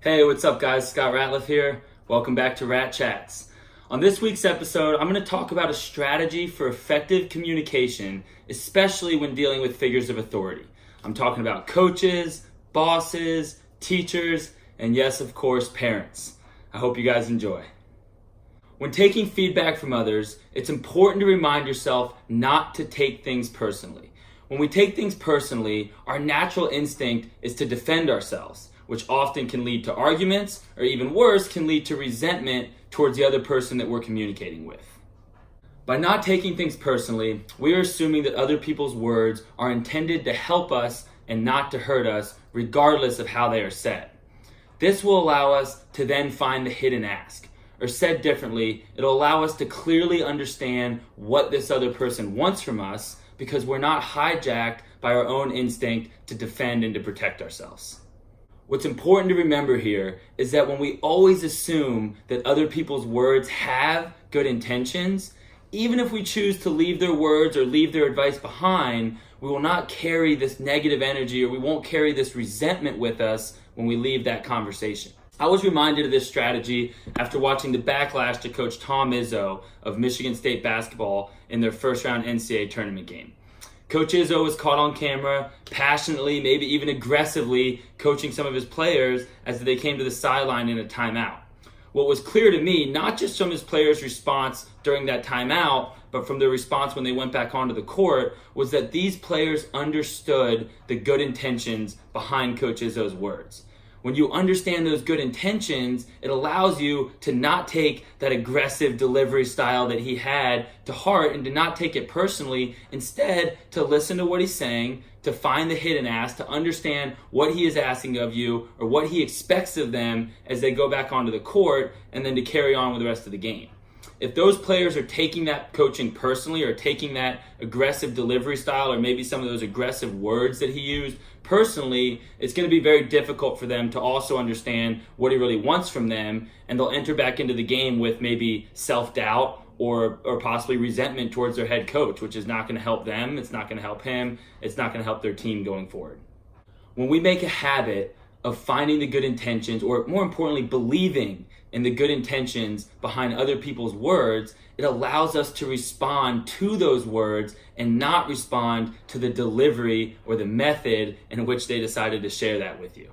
Hey, what's up guys? Scott Ratliff here. Welcome back to Rat Chats. On this week's episode, I'm going to talk about a strategy for effective communication, especially when dealing with figures of authority. I'm talking about coaches, bosses, teachers, and yes, of course, parents. I hope you guys enjoy. When taking feedback from others, it's important to remind yourself not to take things personally. When we take things personally, our natural instinct is to defend ourselves, which often can lead to arguments, or even worse, can lead to resentment towards the other person that we're communicating with. By not taking things personally, we are assuming that other people's words are intended to help us and not to hurt us, regardless of how they are said. This will allow us to then find the hidden ask. Or said differently, it'll allow us to clearly understand what this other person wants from us because we're not hijacked by our own instinct to defend and to protect ourselves. What's important to remember here is that when we always assume that other people's words have good intentions, even if we choose to leave their words or leave their advice behind, we will not carry this negative energy or we won't carry this resentment with us when we leave that conversation. I was reminded of this strategy after watching the backlash to Coach Tom Izzo of Michigan State basketball in their first round NCAA tournament game. Coach Izzo was caught on camera, passionately, maybe even aggressively coaching some of his players as they came to the sideline in a timeout. What was clear to me, not just from his players' response during that timeout, but from their response when they went back onto the court, was that these players understood the good intentions behind Coach Izzo's words. When you understand those good intentions, it allows you to not take that aggressive delivery style that he had to heart and to not take it personally. Instead, to listen to what he's saying, to find the hidden ask, to understand what he is asking of you or what he expects of them as they go back onto the court, and then to carry on with the rest of the game. If those players are taking that coaching personally or taking that aggressive delivery style or maybe some of those aggressive words that he used personally, it's going to be very difficult for them to also understand what he really wants from them, and they'll enter back into the game with maybe self-doubt or possibly resentment towards their head coach, which is not going to help them, it's not going to help him, it's not going to help their team going forward. When we make a habit of finding the good intentions, or more importantly, believing in the good intentions behind other people's words, it allows us to respond to those words and not respond to the delivery or the method in which they decided to share that with you.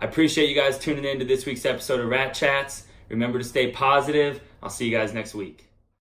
I appreciate you guys tuning in to this week's episode of Rat Chats. Remember to stay positive. I'll see you guys next week.